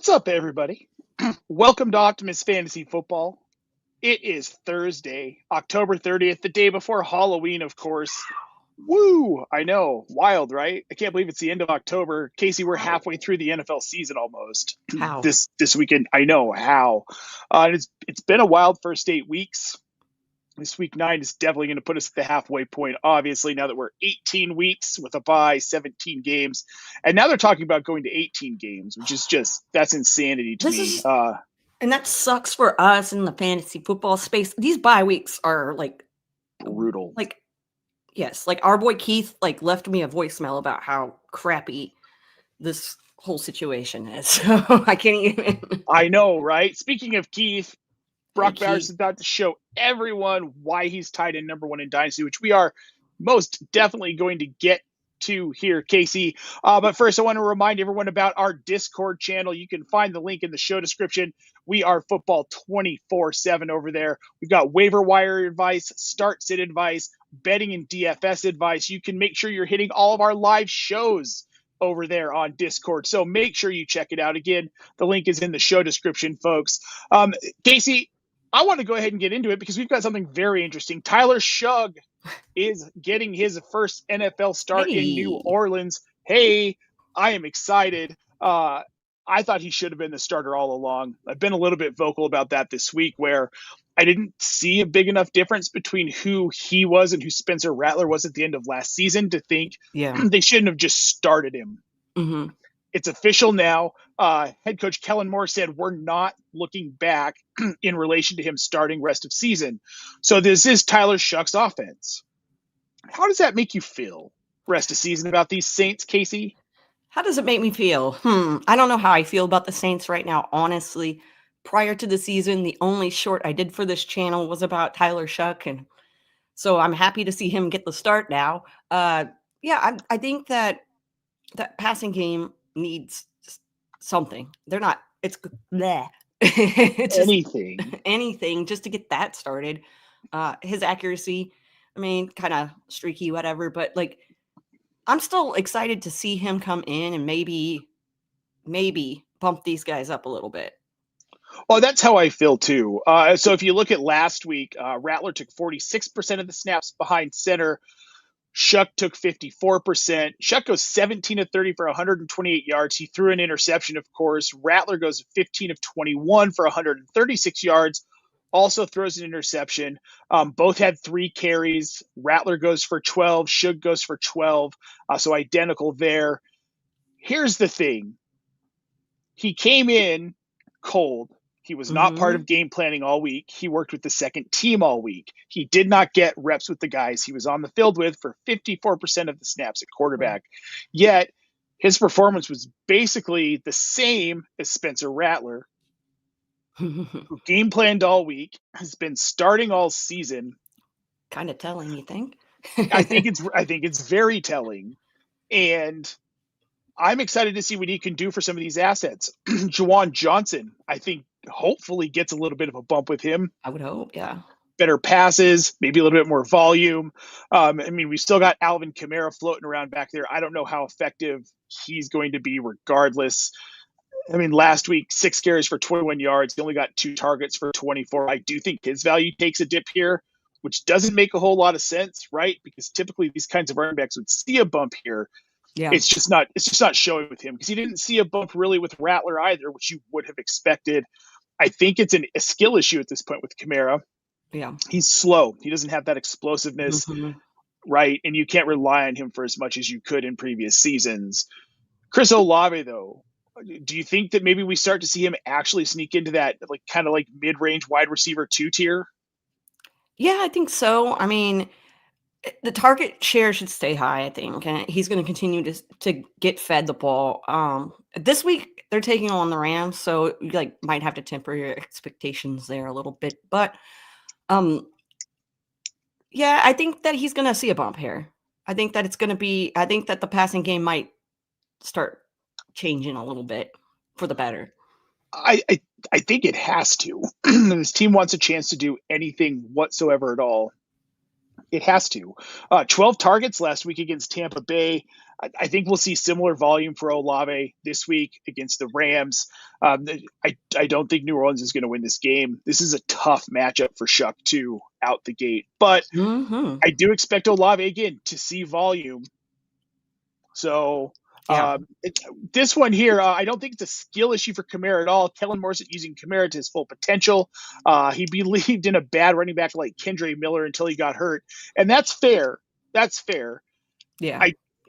What's up, everybody? Welcome to Optimus Fantasy Football. It is Thursday, October 30th, the day before Halloween, of course. Woo! I know. Wild, right? I can't believe it's the end of October. Casey, we're halfway through the NFL season almost. How? This weekend. I know how. It's been a wild first 8 weeks. This week 9 is definitely going to put us at the halfway point, obviously, now that we're 18 weeks with a bye, 17 games. And now they're talking about going to 18 games, which is just, that's insanity to me. And that sucks for us in the fantasy football space. These bye weeks are like brutal. Yes, our boy Keith left me a voicemail about how crappy this whole situation is. So I can't even. I know, right? Speaking of Keith, Brock Hey, Bowers is about to show everyone why he's tied in number 1 in Dynasty, which we are most definitely going to get to here, Kacey. But first, I want to remind everyone about our Discord channel. You can find the link in the show description. We are football 24/7 over there. We've got waiver wire advice, start sit advice, betting and DFS advice. You can make sure you're hitting all of our live shows over there on Discord. So make sure you check it out. Again, the link is in the show description, folks. Kacey, I want to go ahead and get into it because we've got something very interesting. Tyler Shough is getting his first NFL start in New Orleans. Hey, I am excited. I thought he should have been the starter all along. I've been a little bit vocal about that this week, where I didn't see a big enough difference between who he was and who Spencer Rattler was at the end of last season to think they shouldn't have just started him. Mm-hmm. It's official now. Head coach Kellen Moore said we're not looking back in relation to him starting rest of season. So this is Tyler Shough's offense. How does that make you feel rest of season about these Saints, Kacey? How does it make me feel? I don't know how I feel about the Saints right now, honestly. Prior to the season, the only short I did for this channel was about Tyler Shough, and so I'm happy to see him get the start now. I think that passing game needs something. They're not. It's bleh. It's just anything just to get that started. His accuracy, I mean, kind of streaky, whatever. But I'm still excited to see him come in and maybe bump these guys up a little bit. Well, that's how I feel too. So if you look at last week, Rattler took 46% of the snaps behind center. Shough took 54%. Shough goes 17 of 30 for 128 yards. He threw an interception, of course. Rattler goes 15 of 21 for 136 yards. Also throws an interception. Both had 3 carries. Rattler goes for 12. Shough goes for 12. So identical there. Here's the thing. He came in cold. He was not part of game planning all week. He worked with the second team all week. He did not get reps with the guys he was on the field with for 54% of the snaps at quarterback. Yet his performance was basically the same as Spencer Rattler, who game planned all week, has been starting all season. Kind of telling, you think? I think it's very telling. And I'm excited to see what he can do for some of these assets. Juwan Johnson, I think, hopefully gets a little bit of a bump with him. I would hope, yeah. Better passes, maybe a little bit more volume. We've still got Alvin Kamara floating around back there. I don't know how effective he's going to be regardless. Last week, 6 carries for 21 yards. He only got 2 targets for 24. I do think his value takes a dip here, which doesn't make a whole lot of sense, right? Because typically these kinds of running backs would see a bump here. Yeah. It's just not showing with him because he didn't see a bump really with Rattler either, which you would have expected. I think it's a skill issue at this point with Kamara. Yeah. He's slow. He doesn't have that explosiveness, right? And you can't rely on him for as much as you could in previous seasons. Chris Olave, though, do you think that maybe we start to see him actually sneak into that kind of mid-range wide receiver 2 tier? Yeah, I think so. The target share should stay high, I think, and he's going to continue to get fed the ball. This week they're taking on the Rams, so you might have to temper your expectations there a little bit. But I think that he's going to see a bump here. I think that the passing game might start changing a little bit for the better. I think it has to. This team wants a chance to do anything whatsoever at all. It has to. 12 targets last week against Tampa Bay. I think we'll see similar volume for Olave this week against the Rams. I don't think New Orleans is going to win this game. This is a tough matchup for Shough too out the gate. But I do expect Olave again to see volume. So this one here, I don't think it's a skill issue for Kamara at all. Kellen Moore isn't using Kamara to his full potential. He believed in a bad running back like Kendre Miller until he got hurt. And that's fair. That's fair. Yeah.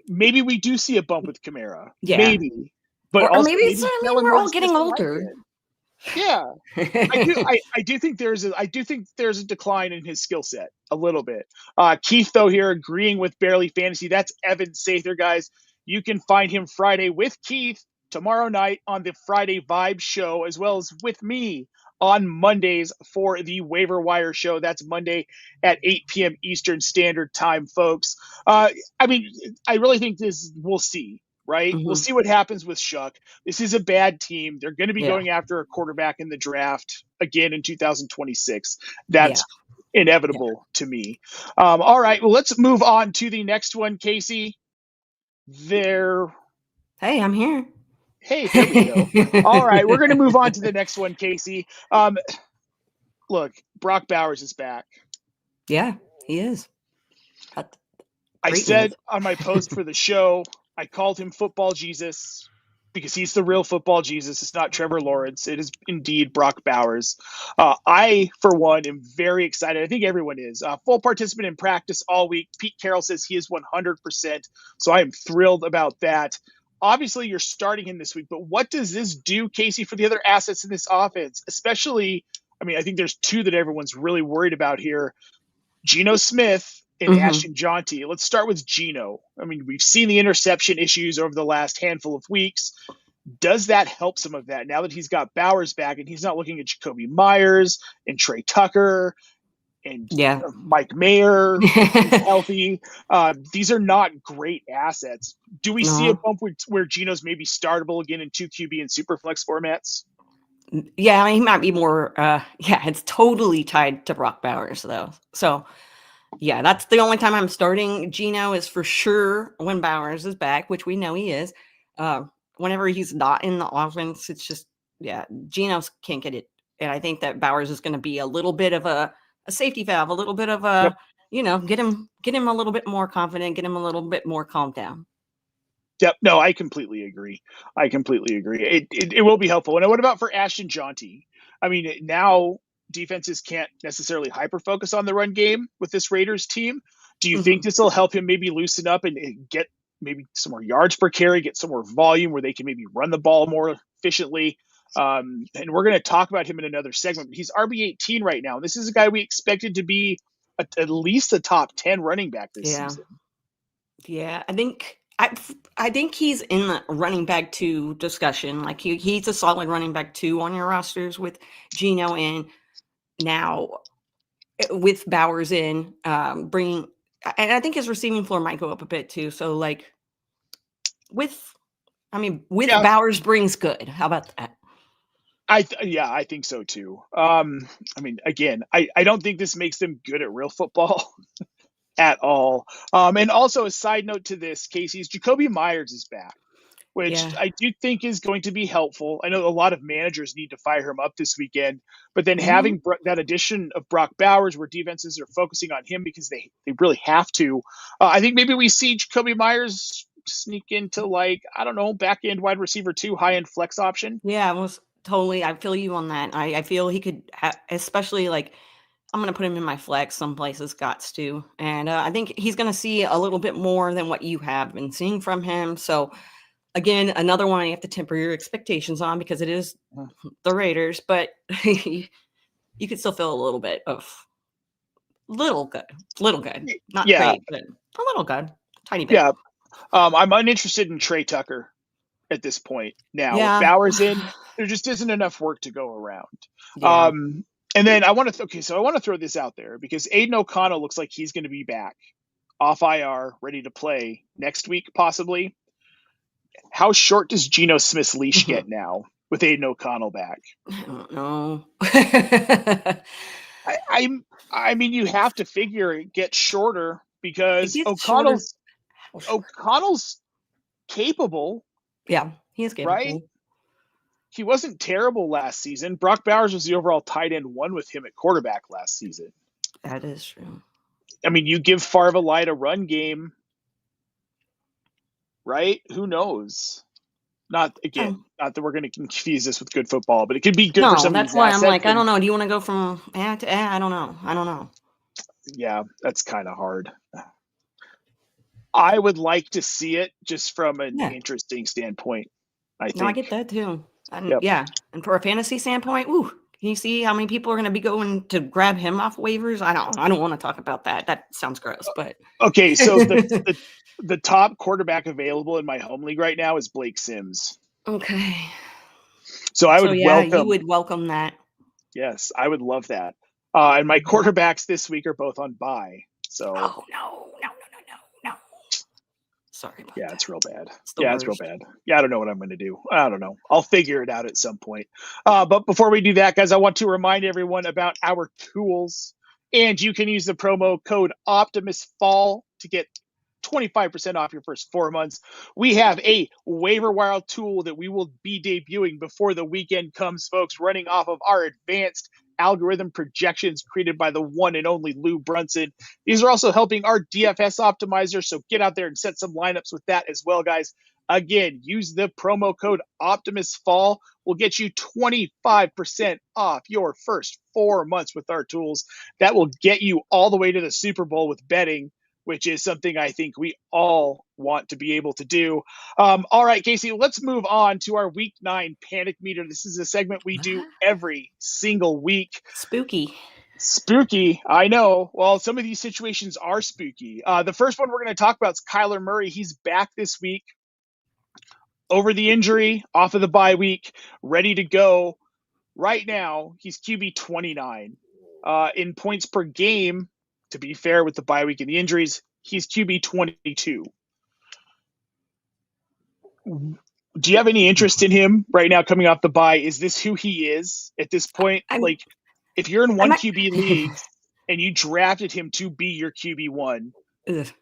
Maybe we do see a bump with Kamara. Yeah. Maybe. But or also, maybe it's, we're all getting older. Yeah. I do think there's a decline in his skill set a little bit. Keith, though, here agreeing with Barely Fantasy. That's Evan Sather, guys. You can find him Friday with Keith tomorrow night on the Friday Vibe show, as well as with me on Mondays for the Waiver Wire show. That's Monday at 8 p.m. Eastern Standard Time, folks. I really think we'll see, right? We'll see what happens with Shough. This is a bad team. They're going to be going after a quarterback in the draft again in 2026. That's inevitable to me. All right, well, let's move on to the next one, Kacey. Hey, I'm here. Hey, there we go. All right, we're going to move on to the next one, Kacey. Look, Brock Bowers is back. Yeah, he is. I said on my post for the show, I called him Football Jesus because he's the real Football Jesus. It's not Trevor Lawrence. It is indeed Brock Bowers. I, for one, am very excited. I think everyone is. Full participant in practice all week. Pete Carroll says he is 100%. So I am thrilled about that. Obviously, you're starting him this week, but what does this do, Kacey, for the other assets in this offense? Especially, I think there's two that everyone's really worried about here. Geno Smith and Ashton Jeanty. Let's start with Geno. We've seen the interception issues over the last handful of weeks. Does that help some of that now that he's got Bowers back and he's not looking at Jacoby Myers and Trey Tucker and Mike Mayer healthy? These are not great assets. Do we see a bump where Geno's maybe startable again in 2 QB and Superflex formats? Yeah, he might be more. It's totally tied to Brock Bowers, though. So, yeah, that's the only time I'm starting Geno is for sure when Bowers is back, which we know he is. Whenever he's not in the offense, it's just, Geno can't get it. And I think that Bowers is going to be a little bit of a safety valve, a little bit of a, get him a little bit more confident, get him a little bit more calmed down. Yep. No, I completely agree. It will be helpful. And what about for Ashton Jeanty? Now defenses can't necessarily hyper-focus on the run game with this Raiders team. Do you think this will help him maybe loosen up and get maybe some more yards per carry, get some more volume where they can maybe run the ball more efficiently? And we're going to talk about him in another segment. But he's RB18 right now. This is a guy we expected to be at least a top 10 running back this season. Yeah, I think he's in the running back 2 discussion. Like he's a solid running back 2 on your rosters with Geno in. Now with Bowers in, and I think his receiving floor might go up a bit too. So like with Bowers brings good. How about that? I think so too. Again, I don't think this makes them good at real football. At all. And also a side note to this, Kacey, is Jacoby Myers is back, which I do think is going to be helpful. I know a lot of managers need to fire him up this weekend, but then having that addition of Brock Bowers where defenses are focusing on him because they really have to, I think maybe we see Jacoby Myers sneak into back end wide receiver 2, high end flex option. Yeah, I feel you on that. I feel he could, especially I'm going to put him in my flex. Some places gots to. And I think he's going to see a little bit more than what you have been seeing from him. So, again, another one you have to temper your expectations on because it is the Raiders. But you could still feel a little bit of little good. Not great, but a little good. Tiny bit. Yeah. I'm uninterested in Trey Tucker at this point. Now, with Bowers in, there just isn't enough work to go around. Yeah. And then I want to throw this out there because Aiden O'Connell looks like he's going to be back off IR, ready to play next week, possibly. How short does Geno Smith's leash get now with Aiden O'Connell back? I don't know. I mean, you have to figure it gets shorter because It gets shorter. O'Connell's capable, Yeah, he is right? capable. He wasn't terrible last season. Brock Bowers was the overall tight end one with him at quarterback last season. That is true. I mean, you give Favre Light a run game, right? Who knows? Not that we're going to confuse this with good football, but it could be good for some of these that's why I'm assets. like, I don't know. Do you want to go from to I don't know. Yeah, that's kind of hard. I would like to see it just from an interesting standpoint. I think. No, I get that too. And Yep. yeah, and for a fantasy standpoint, can you see how many people are going to be going to grab him off waivers? I don't want to talk about that. That sounds gross, but okay. So the top quarterback available in my home league right now is Blake Sims. Okay. So I would welcome. You would welcome that. Yes, I would love that. And my quarterbacks this week are both on bye. So. Oh no. Sorry about that. It's real bad. It's real bad. Yeah, I don't know what I'm going to do. I don't know. I'll figure it out at some point. But before we do that, guys, I want to remind everyone about our tools. And you can use the promo code OptimusFall to get 25% off your first 4 months. We have a waiver wire tool that we will be debuting before the weekend comes, folks, running off of our advanced algorithm projections created by the one and only Lou Brunson. These are also helping our DFS optimizer, so get out there and set some lineups with that as well, guys. Again, use the promo code OptimusFall. We'll get you 25% off your first 4 months with our tools. That will get you all the way to the Super Bowl with betting, which is something I think we all want to be able to do. All right, Kacey, let's move on to our Week 9 Panic Meter. This is a segment we do every single week. Spooky, I know. Well, some of these situations are spooky. The first one we're going to talk about is Kyler Murray. He's back this week, over the injury, off of the bye week, ready to go. Right now, he's QB 29. In points per game, to be fair with the bye week and the injuries, he's QB 22. Do you have any interest in him right now coming off the bye? Is this who he is at this point? If you're in one QB league and you drafted him to be your QB1,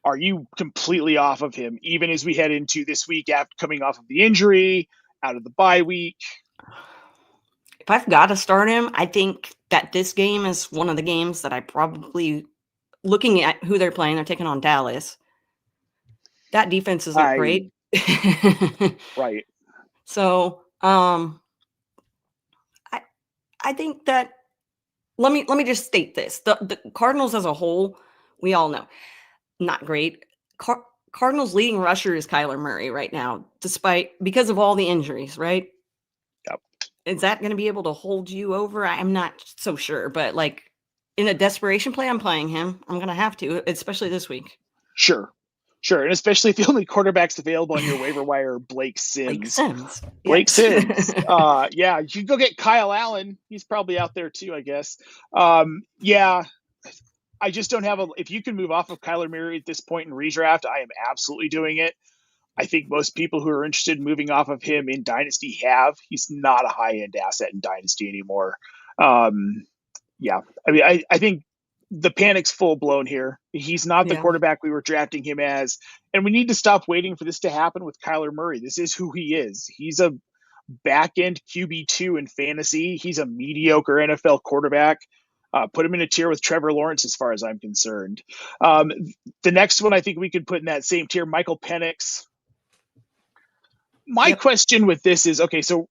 are you completely off of him, even as we head into this week after coming off of the injury, out of the bye week? If I've got to start him, I think that this game is one of the games that I probably, looking at who they're playing, they're taking on Dallas. That defense isn't great. Right. So, I think that let me just state this. The Cardinals as a whole, we all know, not great. Cardinals leading rusher is Kyler Murray right now, because of all the injuries, right? Yep. Is that going to be able to hold you over? I'm not so sure, but like in a desperation play, I'm playing him. I'm going to have to, especially this week. Sure. And especially if the only quarterback's available on your waiver wire are Blake Sims. Blake Sims. You can go get Kyle Allen. He's probably out there too, I guess. I just don't have if you can move off of Kyler Murray at this point in redraft, I am absolutely doing it. I think most people who are interested in moving off of him in Dynasty have. He's not a high-end asset in Dynasty anymore. I think the panic's full blown here. He's not the quarterback we were drafting him as, and we need to stop waiting for this to happen with Kyler Murray. This is who he is. He's a back-end QB2 in fantasy. He's a mediocre NFL quarterback. Put him in a tier with Trevor Lawrence as far as I'm concerned. The next one I think we could put in that same tier, Michael Penix. My question with this is, okay, so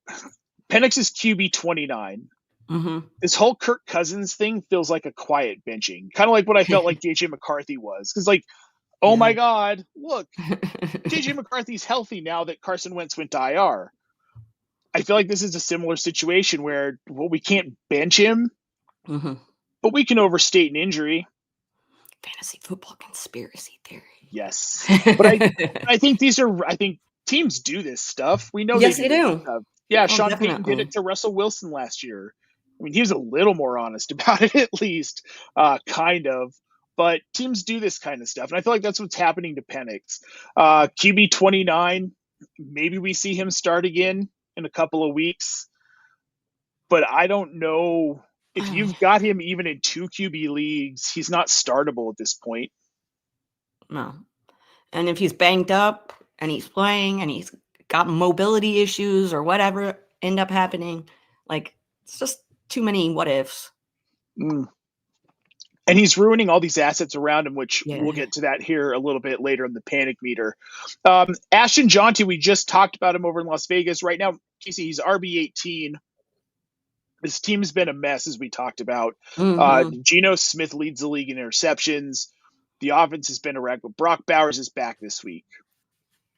Penix is QB 29. Mm-hmm. This whole Kirk Cousins thing feels like a quiet benching, kind of like what I felt like JJ McCarthy was. Because my God, look, JJ McCarthy's healthy now that Carson Wentz went to IR. I feel like this is a similar situation where, we can't bench him, but we can overstate an injury. Fantasy football conspiracy theory. Yes. But I think teams do this stuff. We know they do. Yeah, Sean Payton did it to Russell Wilson last year. I mean, he was a little more honest about it, at least, kind of. But teams do this kind of stuff. And I feel like that's what's happening to Penix. QB 29, maybe we see him start again in a couple of weeks. But I don't know if you've got him even in 2 QB leagues, he's not startable at this point. No. And if he's banged up and he's playing and he's got mobility issues or whatever end up happening, like, it's just too many what ifs. And he's ruining all these assets around him, which Yeah. we'll get to that here a little bit later in the panic meter. Ashton Jeanty, we just talked about him over in Las Vegas. Right now, Kacey, he's RB18. This team's been a mess, as we talked about. Geno Smith leads the league in interceptions. The offense has been a wreck, but Brock Bowers is back this week.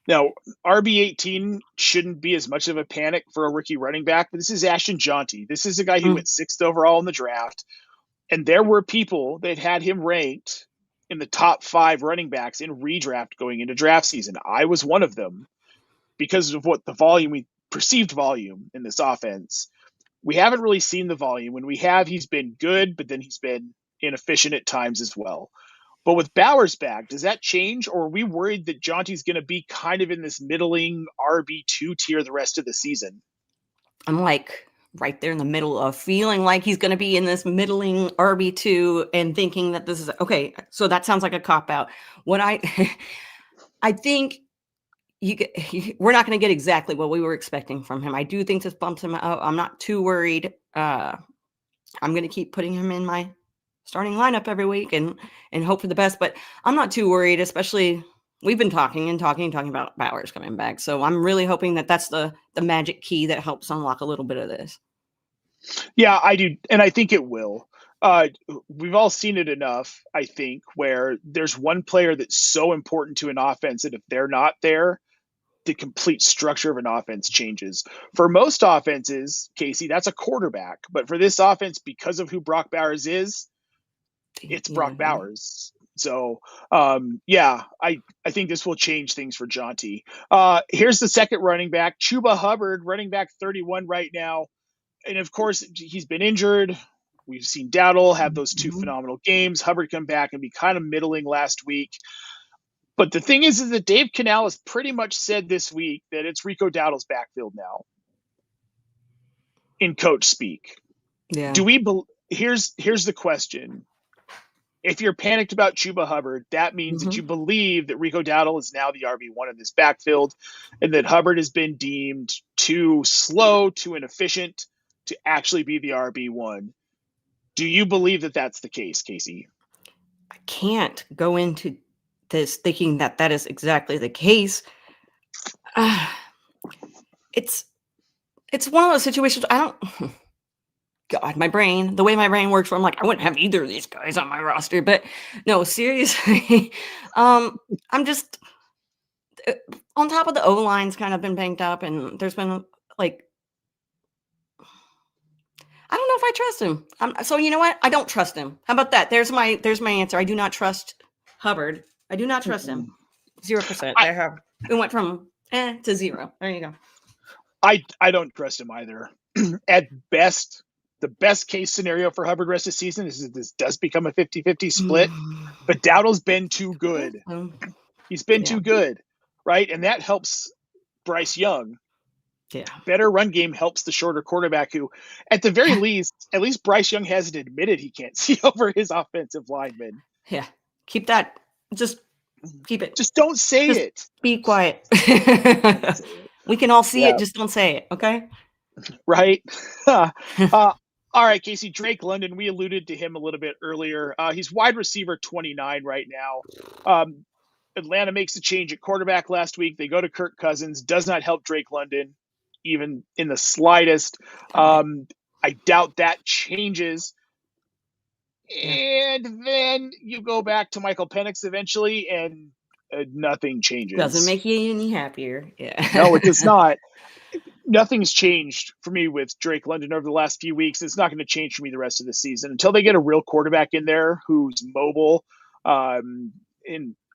Now, RB18 shouldn't be as much of a panic for a rookie running back, but this is Ashton Jeanty. This is a guy who went 6th overall in the draft. And there were people that had him ranked in the top 5 running backs in redraft going into draft season. I was one of them because of what the volume, perceived volume in this offense. We haven't really seen the volume. When we have, he's been good, but then he's been inefficient at times as well. But with Bowers back, does that change? Or are we worried that Jaunty's going to be kind of in this middling RB2 tier the rest of the season? I'm like right there in the middle of feeling like he's going to be in this middling RB2 and thinking that this is okay. So that sounds like a cop out. What I think we're not going to get exactly what we were expecting from him. I do think this bumps him out. I'm not too worried. I'm going to keep putting him in my starting lineup every week and hope for the best, but I'm not too worried, especially we've been talking about Bowers coming back. So I'm really hoping that that's the magic key that helps unlock a little bit of this. Yeah, I do. And I think it will. We've all seen it enough, I think, where there's one player that's so important to an offense that if they're not there, the complete structure of an offense changes. For most offenses, Kacey, that's a quarterback. But for this offense, because of who Brock Bowers is, it's Brock Bowers. So, I think this will change things for Jeanty. Here's the second running back, Chuba Hubbard, running back 31 right now. And, of course, he's been injured. We've seen Dowdle have those 2 phenomenal games. Hubbard come back and be kind of middling last week. But the thing is that Dave Canales pretty much said this week that it's Rico Dowdle's backfield now in coach speak. Yeah. Here's the question. If you're panicked about Chuba Hubbard, that means that you believe that Rico Dowdle is now the RB1 in this backfield and that Hubbard has been deemed too slow, too inefficient to actually be the RB1. Do you believe that that's the case, Kacey? I can't go into this thinking that that is exactly the case. It's one of those situations God, the way my brain works, where I'm like, I wouldn't have either of these guys on my roster. But no, seriously, I'm just on top of the O-line's kind of been banged up, and there's been like, I don't know if I trust him. So you know what? I don't trust him. How about that? There's my answer. I do not trust Hubbard. I do not trust him. 0%. It went from to 0. There you go. I don't trust him either. At best, the best case scenario for Hubbard rest of the season is that this does become a 50-50 split. But Dowdle's been too good. He's been too good, right? And that helps Bryce Young. Yeah. Better run game helps the shorter quarterback who, at the very least, at least Bryce Young hasn't admitted he can't see over his offensive lineman. Yeah. Keep that. Just keep it. Just don't say it. Be quiet. We can all see it. Just don't say it. Okay. Right. All right, Kacey, Drake London, we alluded to him a little bit earlier. He's wide receiver 29 right now. Atlanta makes a change at quarterback last week. They go to Kirk Cousins. Does not help Drake London, even in the slightest. I doubt that changes. And then you go back to Michael Penix eventually, and nothing changes. Doesn't make you any happier. Yeah. No, it does not. Nothing's changed for me with Drake London over the last few weeks. It's not going to change for me the rest of the season until they get a real quarterback in there who's mobile, and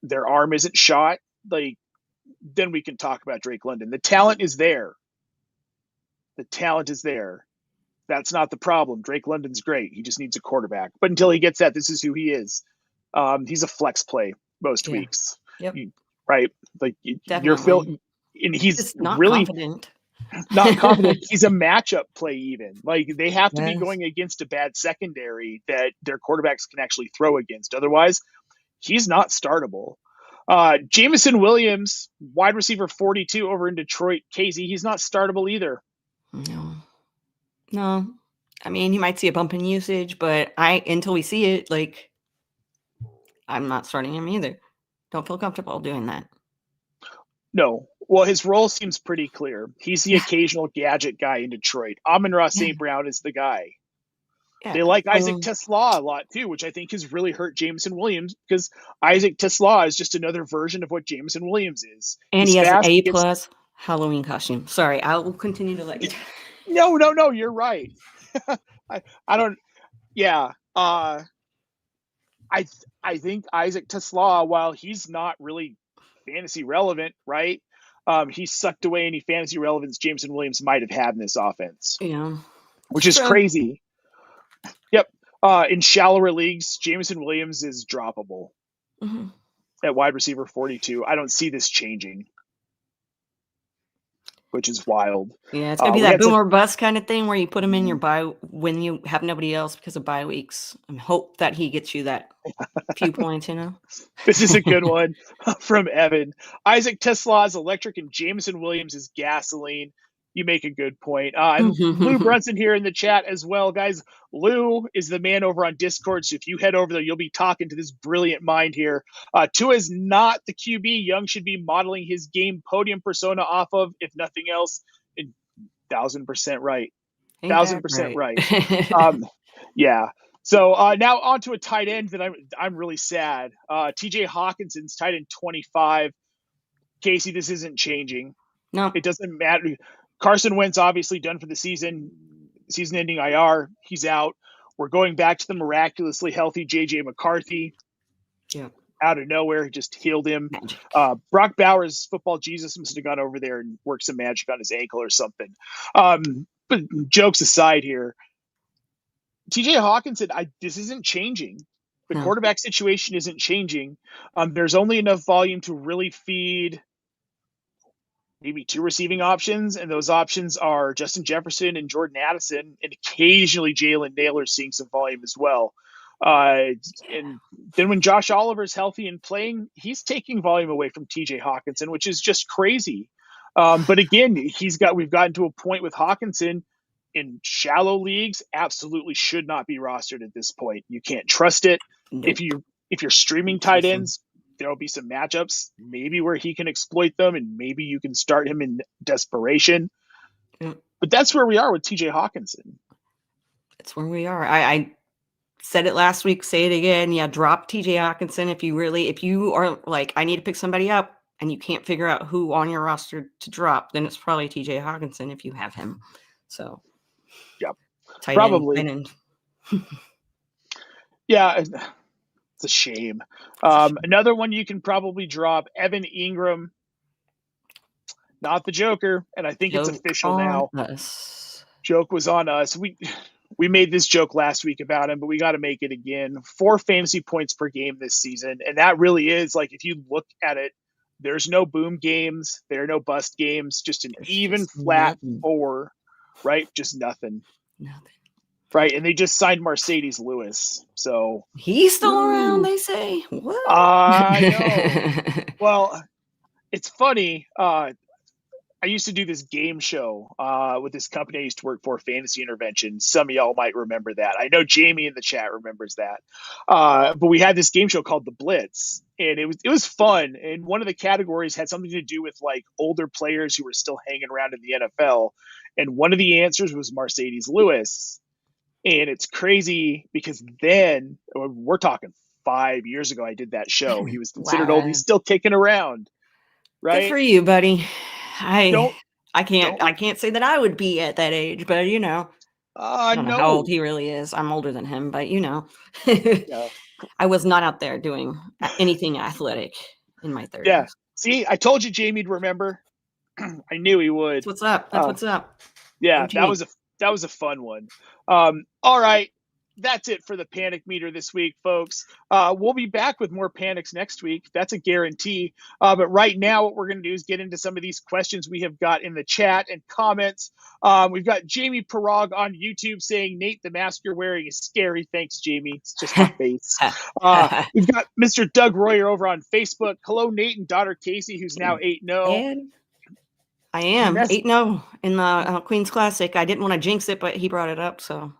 their arm isn't shot. Then we can talk about Drake London. The talent is there. That's not the problem. Drake London's great. He just needs a quarterback. But until he gets that, this is who he is. He's a flex play most weeks. Yep. Right? You're feeling, and he's just not really confident. not confident. He's a matchup play even. Like, they have to be Yes. going against a bad secondary that their quarterbacks can actually throw against. Otherwise, he's not startable. Jameson Williams, wide receiver 42 over in Detroit. Kacey, he's not startable either. No. I mean, he might see a bump in usage, but until we see it, like, I'm not starting him either. Don't feel comfortable doing that. No. Well, his role seems pretty clear. He's the occasional gadget guy in Detroit. Amon-Ra St. Brown is the guy. Yeah. They like Isaac Tesla a lot too, which I think has really hurt Jameson Williams, because Isaac Tesla is just another version of what Jameson Williams is. And he has an A+ Halloween costume. Sorry, I will continue to let you. No, you're right. I don't. Yeah. I think Isaac Tesla, while he's not really fantasy relevant, right? He sucked away any fantasy relevance Jameson Williams might have had in this offense. Yeah. Which is crazy. Yep. In shallower leagues, Jameson Williams is droppable at wide receiver 42. I don't see this changing, which is wild. Yeah, it's going to be that boom or bust kind of thing where you put him in your bye when you have nobody else because of bye weeks and hope that he gets you that few points, This is a good one from Evan. Isaac Tesla is electric and Jameson Williams is gasoline. You make a good point. And Lou Brunson here in the chat as well, guys. Lou is the man over on Discord, so if you head over there, you'll be talking to this brilliant mind here. Tua is not the QB Young should be modeling his game podium persona off of, if nothing else. 1,000% right. 1,000% right. Yeah. So now on to a tight end that I'm really sad. TJ Hawkinson's tight end 25. Kacey, this isn't changing. No, it doesn't matter. Carson Wentz obviously done for the season-ending IR. He's out. We're going back to the miraculously healthy JJ McCarthy. Yeah. Out of nowhere, he just healed him. Brock Bowers, football Jesus, must have gone over there and worked some magic on his ankle or something. But jokes aside here, TJ Hockenson, this isn't changing. The quarterback situation isn't changing. There's only enough volume to really feed maybe 2 receiving options, and those options are Justin Jefferson and Jordan Addison, and occasionally Jalen Naylor seeing some volume as well. And then when Josh Oliver's healthy and playing, he's taking volume away from TJ Hockenson, which is just crazy. But again, we've gotten to a point with Hockenson in shallow leagues, absolutely should not be rostered at this point. You can't trust it. Nope. If you're streaming tight ends, there'll be some matchups maybe where he can exploit them, and maybe you can start him in desperation. But that's where we are with TJ Hockenson. That's where we are. I said it last week, say it again. Yeah, drop TJ Hockenson if you are like, I need to pick somebody up and you can't figure out who on your roster to drop, then it's probably TJ Hockenson if you have him. So, yep, probably. Yeah, it's a shame. Another one you can probably drop, Evan Ingram, not the Joker, and I think it's official now. Joke was on us. We made this joke last week about him, but we got to make it again. 4 fantasy points per game this season, and that really is, like, if you look at it, there's no boom games, there are no bust games, just even flat nothing. 4, right? Just nothing. Right, and they just signed Mercedes Lewis, so he's still around. They say. What? I know. Well, it's funny. I used to do this game show with this company I used to work for, Fantasy Intervention. Some of y'all might remember that. I know Jamie in the chat remembers that. But we had this game show called The Blitz, and it was fun. And one of the categories had something to do with like older players who were still hanging around in the NFL. And one of the answers was Mercedes Lewis. And it's crazy because then, we're talking 5 years ago, I did that show. He was considered old. He's still kicking around, right? Good for you, buddy. I can't say that I would be at that age, but I don't know how old he really is. I'm older than him, but I was not out there doing anything athletic in my 30s. Yeah. See, I told you Jamie'd remember. I knew he would. That's what's up. That's what's up. Yeah, that was a fun one. All right. that's it for the panic meter this week, folks. We'll be back with more panics next week. That's a guarantee. But right now, what we're going to do is get into some of these questions we have got in the chat and comments. We've got Jamie Parag on YouTube saying, Nate, the mask you're wearing is scary. Thanks, Jamie. It's just my face. We've got Mr. Doug Royer over on Facebook. Hello, Nate and daughter Kacey, who's now 8-0. I am 8-0 in the Queen's Classic. I didn't want to jinx it, but he brought it up. So,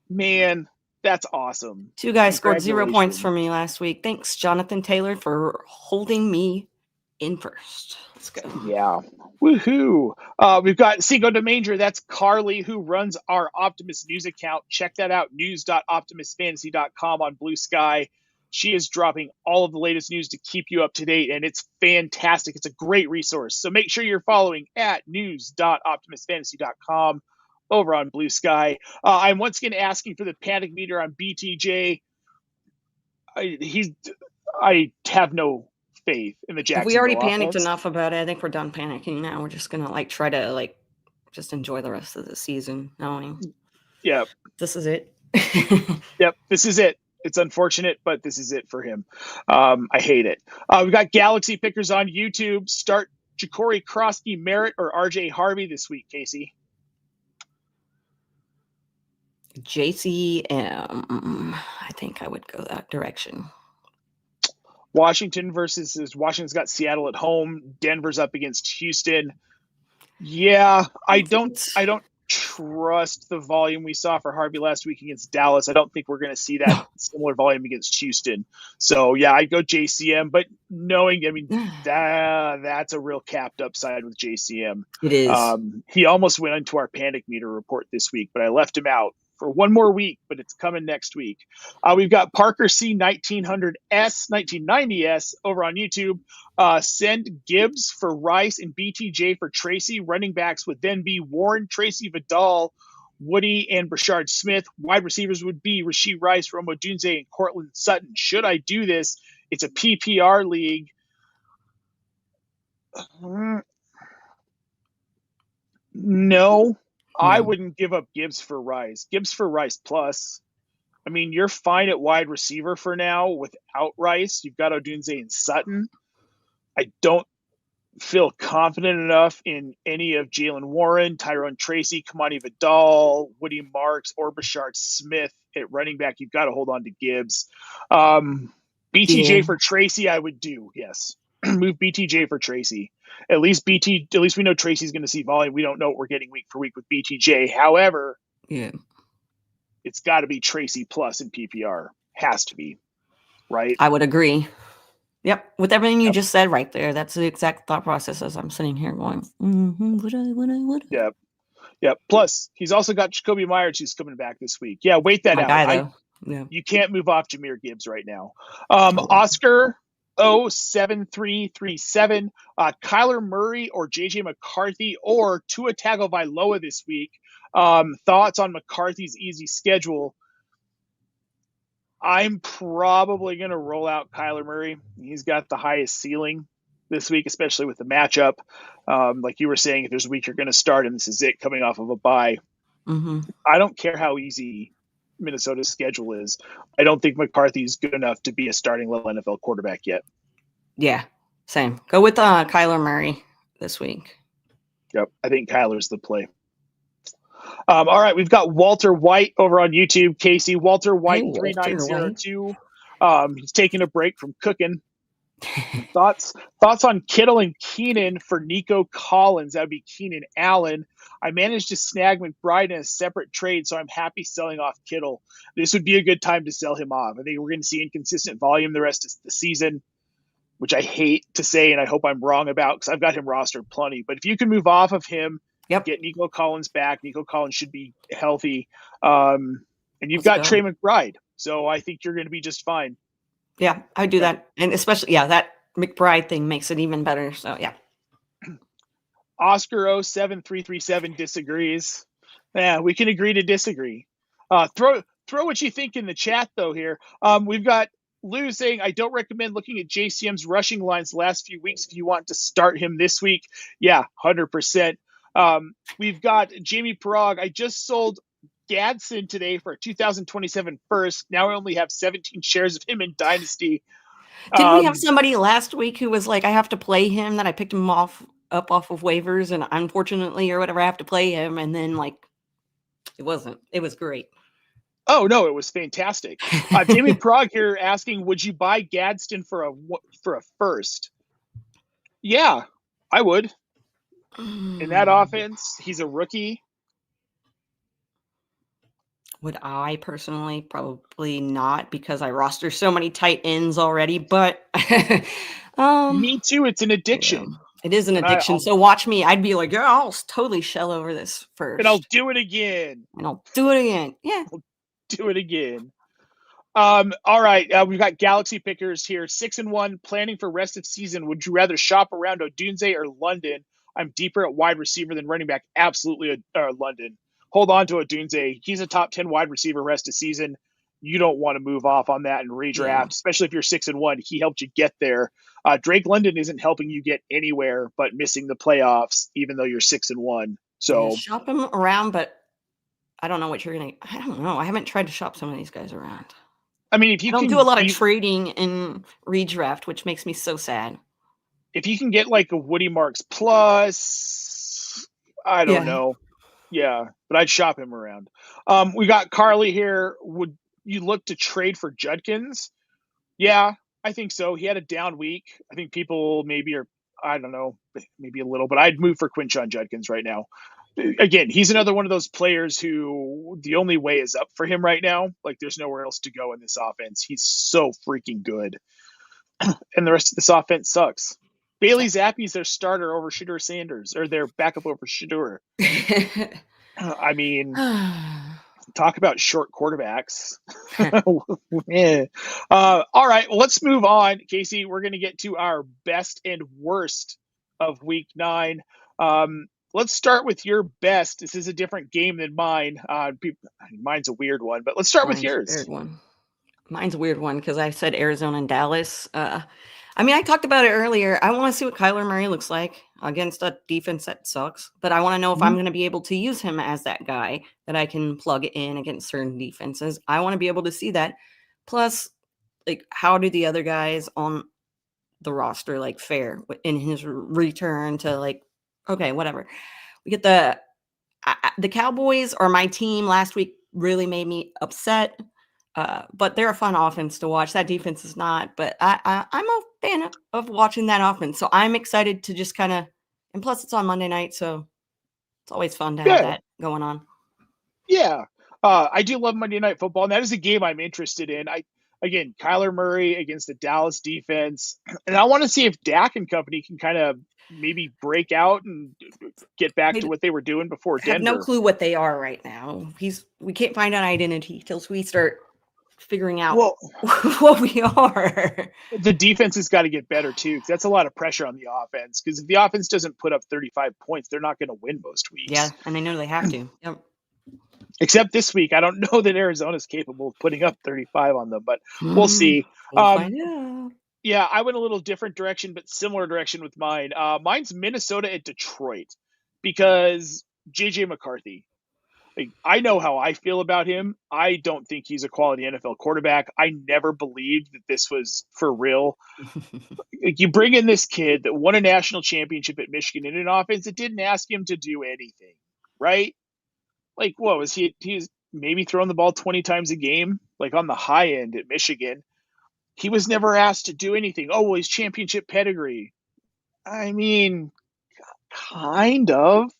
man, that's awesome. 2 guys scored 0 points for me last week. Thanks, Jonathan Taylor, for holding me in first. Let's go. Yeah. Woohoo. We've got Cinco de Manger. That's Carly, who runs our Optimus News account. Check that out, news.optimusfantasy.com on Blue Sky. She is dropping all of the latest news to keep you up to date, and it's fantastic. It's a great resource. So make sure you're following at news.optimusfantasy.com over on Blue Sky. I'm once again asking for the panic meter on BTJ. I have no faith in the Jacksonville We already panicked offense. enough about it. I think we're done panicking now. We're just gonna try to just enjoy the rest of the season, knowing this is it. Yep, this is it. It's unfortunate, but this is it for him. I hate it. We've got Galaxy Pickers on YouTube. Start Ja'Cory Krosky Merritt or RJ Harvey this week, Kacey. JCM. I think I would go that direction. Washington's got Seattle at home. Denver's up against Houston. Yeah, I don't trust the volume we saw for Harvey last week against Dallas. I don't think we're going to see that similar volume against Houston. So yeah, I'd go JCM, but knowing, that's a real capped upside with JCM. It is. He almost went into our panic meter report this week, but I left him out for one more week, but it's coming next week. We've got Parker C 1990S over on YouTube. Send Gibbs for Rice and BTJ for Tracy. Running backs would then be Warren, Tracy Vidal, Woody, and Brashard Smith. Wide receivers would be Rashee Rice, Rome Odunze, and Cortland Sutton. Should I do this? It's a PPR league. No. I wouldn't give up Gibbs for Rice. Gibbs for Rice plus. I mean, you're fine at wide receiver for now without Rice. You've got Odunze and Sutton. I don't feel confident enough in any of Jalen Warren, Tyrone Tracy, Kamani Vidal, Woody Marks, or Brashard Smith at running back. You've got to hold on to Gibbs. BTJ for Tracy, I would do, yes. Move BTJ for Tracy. At least we know Tracy's going to see volume. We don't know what we're getting week for week with BTJ. However, it's got to be Tracy plus in PPR. Has to be, right? I would agree. Yep, with everything you just said right there, that's the exact thought process as I'm sitting here going, would I? Yep. Plus, he's also got Jacoby Myers who's coming back this week. Yeah, wait that out. You can't move off Jahmyr Gibbs right now. Oscar 07337, Kyler Murray or JJ McCarthy or Tua Tagovailoa this week. Thoughts on McCarthy's easy schedule? I'm probably going to roll out Kyler Murray. He's got the highest ceiling this week, especially with the matchup. Like you were saying, if there's a week you're going to start and this is it coming off of a bye. I don't care how easy Minnesota's schedule is. I don't think McCarthy's good enough to be a starting level NFL quarterback yet. Yeah, same. Go with Kyler Murray this week. Yep, I think Kyler's the play. All right, we've got Walter White over on YouTube. Kacey, Walter White 3902. He's taking a break from cooking. Thoughts on Kittle and Keenan for Nico Collins? That would be Keenan Allen. I managed to snag McBride in a separate trade, so I'm happy selling off Kittle. This would be a good time to sell him off. I think we're going to see inconsistent volume the rest of the season, which I hate to say and I hope I'm wrong about because I've got him rostered plenty. But if you can move off of him, get Nico Collins back. Nico Collins should be healthy. And you've got Trey McBride, so I think you're going to be just fine. Yeah, I do that. And especially, that McBride thing makes it even better. So, yeah. Oscar 07337 disagrees. Yeah, we can agree to disagree. Throw what you think in the chat, though, here. We've got Lou saying, I don't recommend looking at JCM's rushing lines the last few weeks if you want to start him this week. Yeah, 100%. We've got Jamie Parag. I just sold Gadsden today for a 2027 first. Now I only have 17 shares of him in Dynasty. Didn't we have somebody last week who was like, I have to play him, that I picked him off of waivers, and unfortunately or whatever, I have to play him, and then like it was great. Oh no, it was fantastic. Jamie Prague here asking, would you buy Gadsden for a first? Yeah, I would. In that offense, he's a rookie. Would I personally? Probably not, because I roster so many tight ends already, but me too. It's an addiction. Yeah, it is an addiction. So watch me. I'd be like, yeah, I'll totally shell over this first. And I'll do it again. Yeah. I'll do it again. All right. We've got Galaxy pickers here. 6-1, planning for rest of season. Would you rather shop around Odunze or London? I'm deeper at wide receiver than running back. Absolutely London. Hold on to Odunze. He's a top 10 wide receiver rest of season. You don't want to move off on that and redraft, especially if you're 6-1. He helped you get there. Drake London isn't helping you get anywhere but missing the playoffs, even though you're 6-1. So shop him around, but I don't know what you're gonna. I don't know. I haven't tried to shop some of these guys around. I mean, if you don't do a lot of trading in redraft, which makes me so sad. If you can get like a Woody Marks plus, I don't know. Yeah, but I'd shop him around. We got Carly here. Would you look to trade for Judkins? Yeah, I think so. He had a down week. I think people maybe are, I don't know, maybe a little, but I'd move for Quinshon Judkins right now. Again, he's another one of those players who the only way is up for him right now. Like, there's nowhere else to go in this offense. He's so freaking good. And the rest of this offense sucks. Bailey Zappi's their starter over Shedeur Sanders, or their backup over Shedeur. I mean, talk about short quarterbacks. Yeah. All right, well, let's move on, Kacey. We're going to get to our best and worst of Week 9. Let's start with your best. This is a different game than mine. Mine's a weird one, but let's start with yours. Mine's a weird one because I said Arizona and Dallas. I mean, I talked about it earlier. I want to see what Kyler Murray looks like against a defense that sucks, but I want to know if I'm going to be able to use him as that guy that I can plug in against certain defenses. I want to be able to see that. Plus, like, how do the other guys on the roster like fare in his return to, like, okay, whatever. We get the Cowboys are my team last week, really made me upset. But they're a fun offense to watch. That defense is not, but I'm a fan of watching that offense. So I'm excited to just kind of, and plus it's on Monday night, so it's always fun to have that going on. Yeah. I do love Monday Night Football, and that is a game I'm interested in. Again, Kyler Murray against the Dallas defense, and I want to see if Dak and company can kind of maybe break out and get back to what they were doing before Denver. I have no clue what they are right now. We can't find an identity till we start figuring out what we are. The defense has got to get better too, because that's a lot of pressure on the offense. Because if the offense doesn't put up 35 points, they're not going to win most weeks. Yeah, and they know they have to. Yep. Except this week, I don't know that Arizona's capable of putting up 35 on them, but we'll see. We'll find out. Yeah, I went a little different direction, but similar direction with mine. Mine's Minnesota at Detroit, because JJ McCarthy. Like, I know how I feel about him. I don't think he's a quality NFL quarterback. I never believed that this was for real. You bring in this kid that won a national championship at Michigan in an offense that didn't ask him to do anything, right? Like, what was he? He's maybe throwing the ball 20 times a game, like on the high end at Michigan. He was never asked to do anything. Oh, well, he's championship pedigree. I mean, kind of.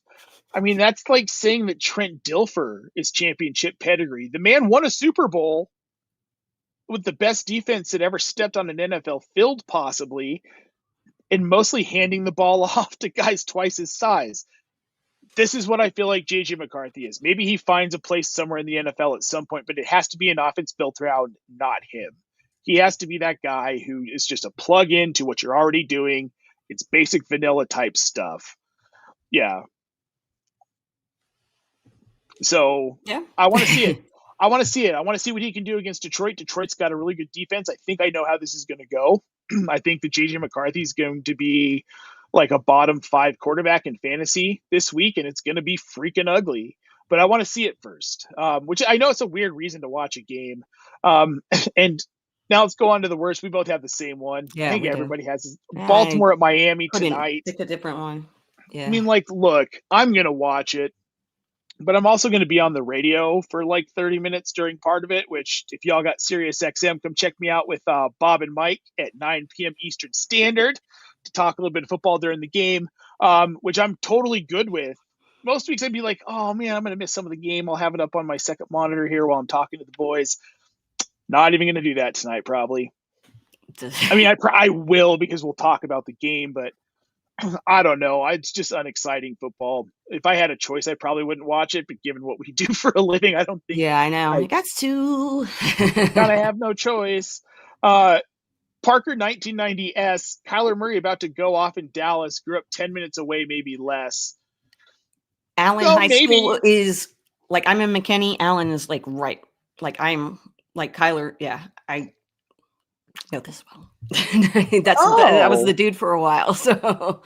I mean, that's like saying that Trent Dilfer is championship pedigree. The man won a Super Bowl with the best defense that ever stepped on an NFL field, possibly, and mostly handing the ball off to guys twice his size. This is what I feel like JJ McCarthy is. Maybe he finds a place somewhere in the NFL at some point, but it has to be an offense built around not him. He has to be that guy who is just a plug in to what you're already doing. It's basic vanilla type stuff. Yeah. So I want to see it. I want to see what he can do against Detroit. Detroit's got a really good defense. I think I know how this is going to go. I think that JJ McCarthy is going to be like a bottom 5 quarterback in fantasy this week, and it's going to be freaking ugly. but I want to see it first, which I know it's a weird reason to watch a game. And now let's go on to the worst. We both have the same one. I Yeah, think we do. everybody has I Baltimore at Miami couldn't tonight. pick a different one. Yeah. I mean, like, look, I'm going to watch it, but I'm also going to be on the radio for like 30 minutes during part of it, which if y'all got Sirius XM, come check me out with Bob and Mike at 9 p.m. Eastern Standard to talk a little bit of football during the game, which I'm totally good with. Most weeks I'd be like, oh man, I'm going to miss some of the game. I'll have it up on my second monitor here while I'm talking to the boys. Not even going to do that tonight, probably. I mean, I will because we'll talk about the game, but I don't know. It's just unexciting football. If I had a choice, I probably wouldn't watch it, but given what we do for a living, I don't think. Yeah, I know. I got to. Gotta have no choice. Parker 1990S, Kyler Murray about to go off in Dallas, grew up 10 minutes away, maybe less. Allen High School is like, I'm in McKinney. Allen is like right. Like I'm like Kyler. Yeah, I know this well. That was the dude for a while. So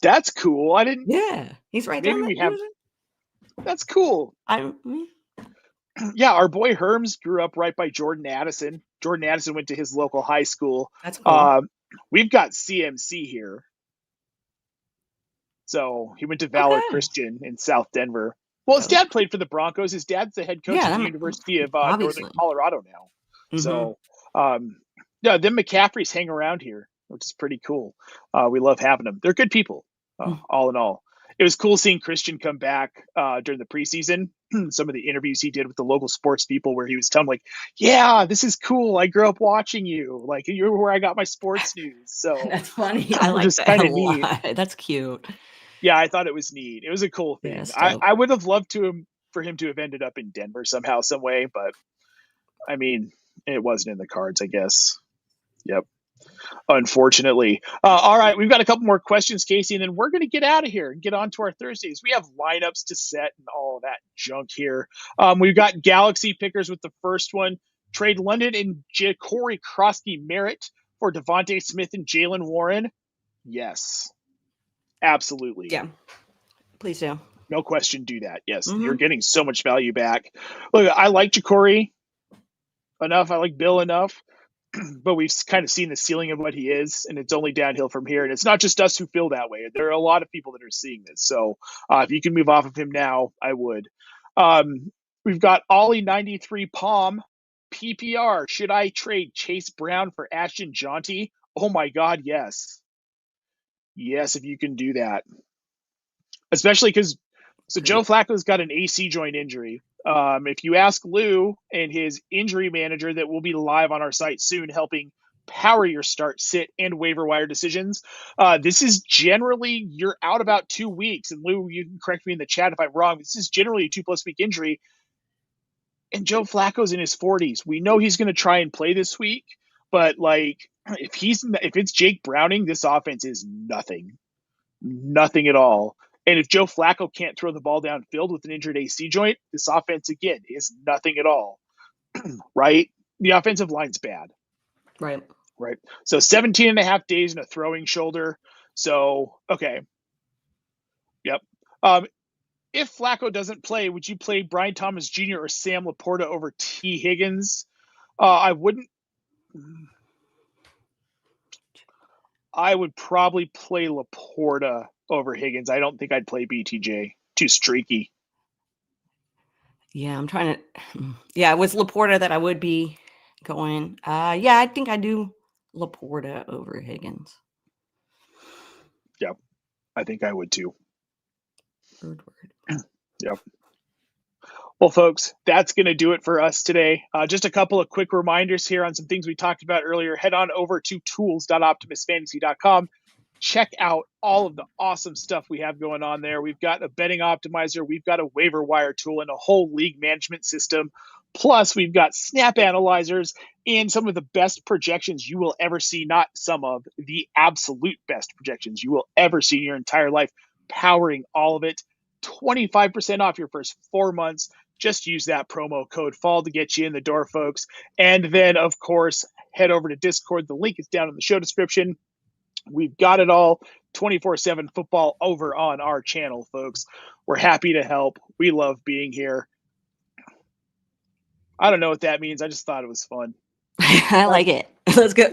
that's cool. I didn't. Yeah, he's right. Maybe we have. That's cool. Yeah, our boy Herms grew up right by Jordan Addison. Jordan Addison went to his local high school. That's cool. We've got CMC here. So he went to Valor Christian in South Denver. Well, his dad played for the Broncos. His dad's the head coach at the University of Northern Colorado now. Mm-hmm. So, yeah, them McCaffreys hang around here, which is pretty cool. We love having them. They're good people, all in all. It was cool seeing Christian come back during the preseason. Some of the interviews he did with the local sports people where he was telling like, yeah, this is cool. I grew up watching you. Like, you're where I got my sports news. So that's funny. I like that a lot. That's cute. Yeah, I thought it was neat. It was a cool thing. Yeah, I would have loved for him to have ended up in Denver somehow, some way, but I mean, it wasn't in the cards, I guess. Yep. Unfortunately. All right, we've got a couple more questions, Kacey, and then we're going to get out of here and get on to our Thursdays. We have lineups to set and all of that junk here. We've got Galaxy pickers with the first one. Trade London and Ja'Cory Krosky-Merritt for Devontae Smith and Jalen Warren. Yes. Absolutely. Yeah. Please do. No question, do that. Yes. Mm-hmm. You're getting so much value back. Look, I like Ja'Cory enough. I like Bill enough. But we've kind of seen the ceiling of what he is, and it's only downhill from here. And it's not just us who feel that way. There are a lot of people that are seeing this. So if you can move off of him now, I would. We've got Ollie 93 Palm PPR. Should I trade Chase Brown for Ashton Jeanty? Oh my God, yes. Yes, if you can do that. Especially because Joe Flacco's got an AC joint injury. If you ask Lou and his injury manager that will be live on our site soon, helping power your start, sit, and waiver wire decisions, this is generally you're out about 2 weeks. And Lou, you can correct me in the chat if I'm wrong. This is generally a 2+ week injury. And Joe Flacco's in his 40s. We know he's going to try and play this week, but like if it's Jake Browning, this offense is nothing at all. And if Joe Flacco can't throw the ball downfield with an injured AC joint, this offense, again, is nothing at all, right? The offensive line's bad. Right. So 17 and a half days and a throwing shoulder. So, okay. Yep. If Flacco doesn't play, would you play Brian Thomas Jr. or Sam Laporta over T. Higgins? I wouldn't. I would probably play Laporta over Higgins. I don't think I'd play BTJ. Too streaky. Yeah, I'm trying to. Yeah, it was Laporta that I would be going. Yeah, I think I do Laporta over Higgins. Yep, I think I would too. Word. Yep. Well, folks, that's going to do it for us today. Just a couple of quick reminders here on some things we talked about earlier. Head on over to tools.optimusfantasy.com. Check out all of the awesome stuff we have going on there. We've got a betting optimizer. We've got a waiver wire tool and a whole league management system. Plus, we've got snap analyzers and some of the best projections you will ever see. Not some of the absolute best projections you will ever see in your entire life, powering all of it. 25% off your first 4 months. Just use that promo code FALL to get you in the door, folks. And then, of course, head over to Discord. The link is down in the show description. We've got it all. 24/7 football over on our channel, folks. We're happy to help. We love being here. I don't know what that means. I just thought it was fun. I like it. Let's go.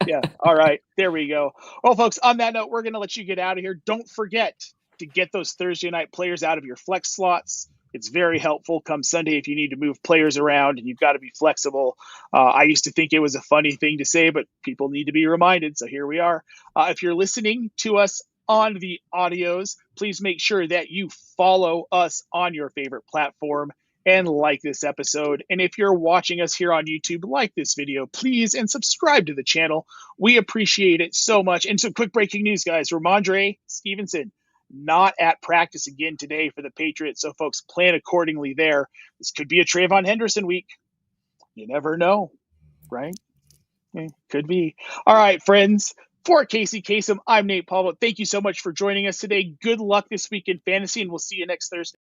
Yeah. All right. There we go. Well, folks, on that note, we're going to let you get out of here. Don't forget to get those Thursday night players out of your flex slots. It's very helpful come Sunday if you need to move players around, and you've got to be flexible. I used to think it was a funny thing to say, but people need to be reminded. So here we are. If you're listening to us on the audios, please make sure that you follow us on your favorite platform and like this episode. And if you're watching us here on YouTube, like this video, please, and subscribe to the channel. We appreciate it so much. And some quick breaking news, guys. Ramondre Stevenson not at practice again today for the Patriots. So, folks, plan accordingly there. This could be a Trayvon Henderson week. You never know, right? Could be. All right, friends. For Kacey Kasem, I'm Nate Polvogt. Thank you so much for joining us today. Good luck this week in fantasy, and we'll see you next Thursday.